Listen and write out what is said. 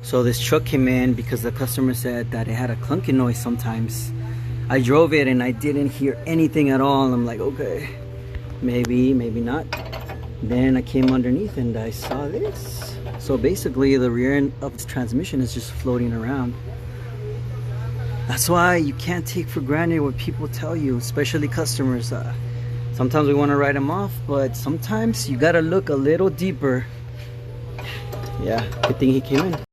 So this truck came in because the customer said that it had a clunking noise sometimes. I drove it and I didn't hear anything at all. And I'm like, okay, maybe not. Then I came underneath and I saw this. So basically the rear end of the transmission is just floating around. That's why you can't take for granted what people tell you, especially customers. Sometimes we want to write them off, but sometimes you gotta look a little deeper. Yeah, good thing he came in.